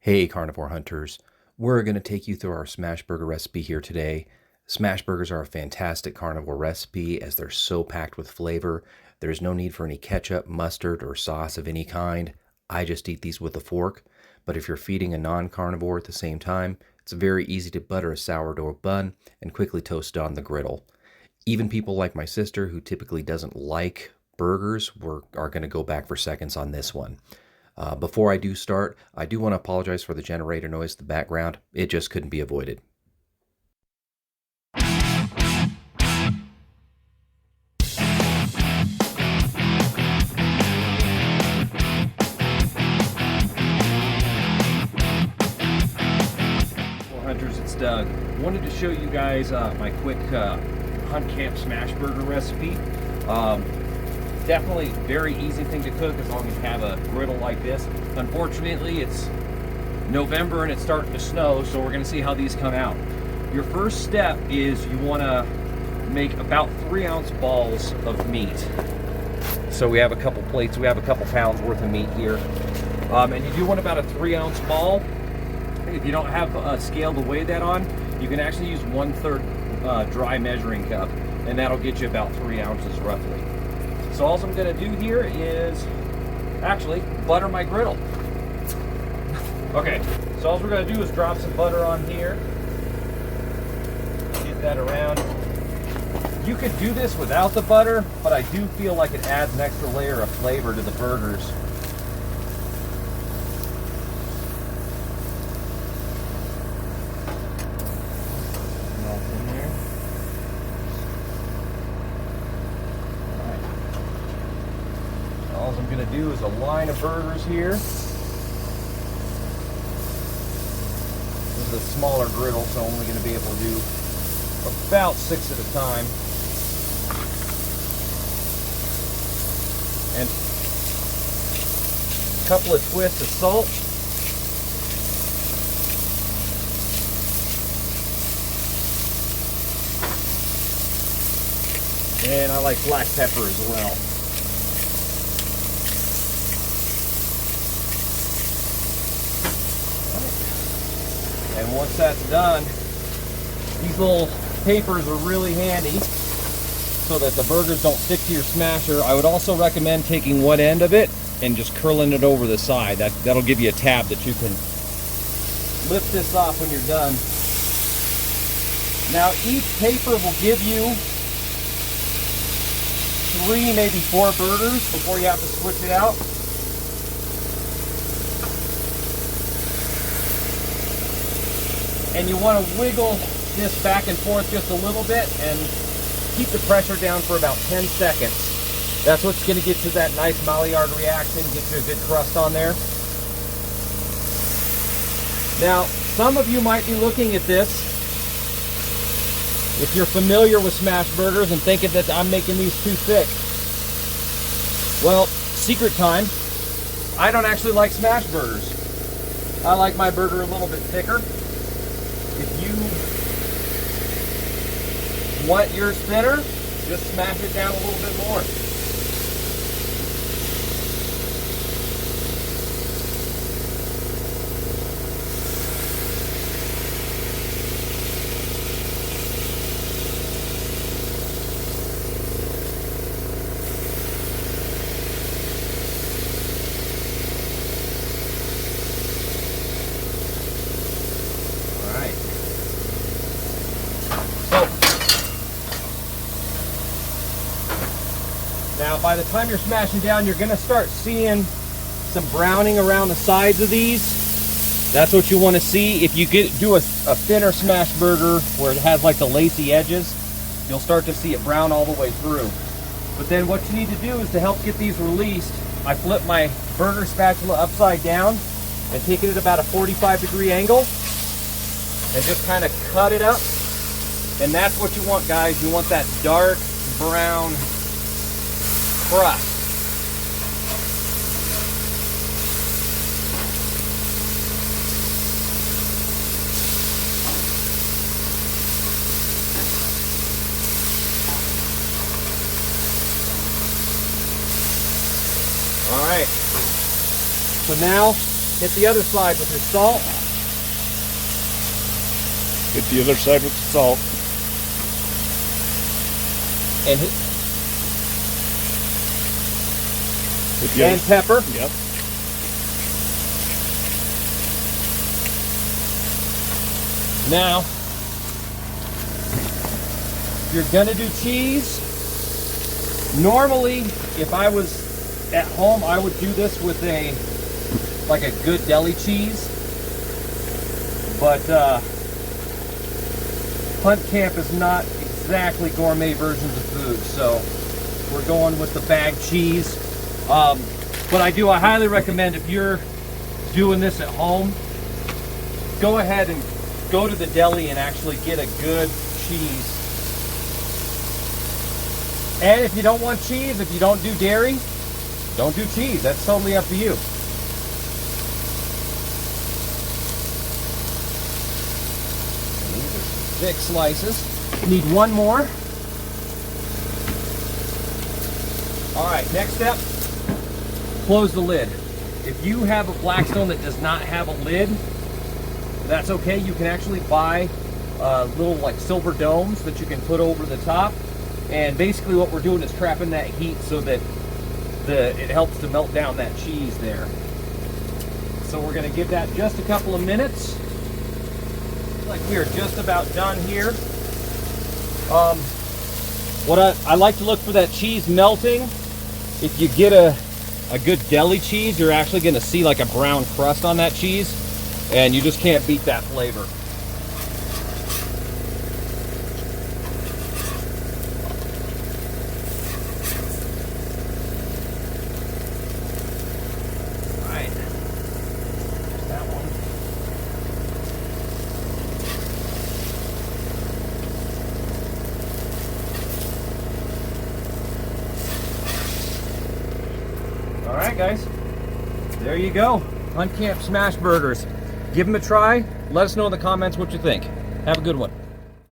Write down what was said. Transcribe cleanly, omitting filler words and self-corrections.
Hey carnivore hunters, we're going to take you through our smash burger recipe here today. Smash burgers are a fantastic carnivore recipe as they're so packed with flavor. There's no need for any ketchup, mustard, or sauce of any kind. I just eat these with a fork, but if you're feeding a non-carnivore at the same time, it's very easy to butter a sourdough bun and quickly toast it on the griddle. Even people like my sister, who typically doesn't like burgers, are going to go back for seconds on this one. Before I do start, I do want to apologize for the generator noise in the background. It just couldn't be avoided. Hunters, it's Doug. Wanted to show you guys my quick hunt camp smash burger recipe. Definitely very easy thing to cook as long as you have a griddle like this. Unfortunately, it's November and it's starting to snow, so we're going to see how these come out. Your first step is you want to make about 3-ounce balls of meat. So we have a couple plates, we have a couple pounds worth of meat here. And you do want about a 3-ounce ball. If you don't have a scale to weigh that on, you can actually use 1/3 dry measuring cup, and that'll get you about 3 ounces roughly. So all I'm going to do here is actually butter my griddle. Okay, so all we're going to do is drop some butter on here. Get that around. You could do this without the butter, but I do feel like it adds an extra layer of flavor to the burgers. All I'm going to do is a line of burgers here. This is a smaller griddle, so I'm only going to be able to do about 6 at a time. And a couple of twists of salt. And I like black pepper as well. And once that's done, these little papers are really handy so that the burgers don't stick to your smasher. I would also recommend taking one end of it and just curling it over the side. That'll give you a tab that you can lift this off when you're done. Now each paper will give you 3, maybe 4 burgers before you have to switch it out. And you want to wiggle this back and forth just a little bit and keep the pressure down for about 10 seconds. That's what's going to get you that nice Maillard reaction, get you a good crust on there. Now, some of you might be looking at this, if you're familiar with smash burgers, and thinking that I'm making these too thick. Well, secret time, I don't actually like smash burgers. I like my burger a little bit thicker. If you want yours thinner, just smash it down a little bit more. Now, by the time you're smashing down, you're going to start seeing some browning around the sides of these. That's what you want to see. If you do a thinner smash burger where it has like the lacy edges, you'll start to see it brown all the way through. But then what you need to do is, to help get these released, I flip my burger spatula upside down and take it at about a 45-degree angle and just kind of cut it up. And that's what you want, guys. You want that dark brown crust. All right. So now Hit the other side with your salt. Hit the other side with the salt. And hit the and pepper. Yep. Now, if you're gonna do cheese, normally if I was at home, I would do this with like a good deli cheese. But Hunt Camp is not exactly gourmet versions of food, so we're going with the bag cheese. But I highly recommend, if you're doing this at home, go ahead and go to the deli and actually get a good cheese. And if you don't want cheese, if you don't do dairy, don't do cheese. That's totally up to you. These are thick slices. Need one more. All right, next step, close the lid. If you have a Blackstone that does not have a lid, that's okay. You can actually buy little like silver domes that you can put over the top. And basically what we're doing is trapping that heat so that it helps to melt down that cheese there. So we're gonna give that just a couple of minutes. Like we are just about done here. What I like to look for that cheese melting. If you get a good deli cheese, you're actually gonna see like a brown crust on that cheese, and you just can't beat that flavor. All right, that one. All right, guys, there you go. Hunt Camp Smash Burgers. Give them a try. Let us know in the comments what you think. Have a good one.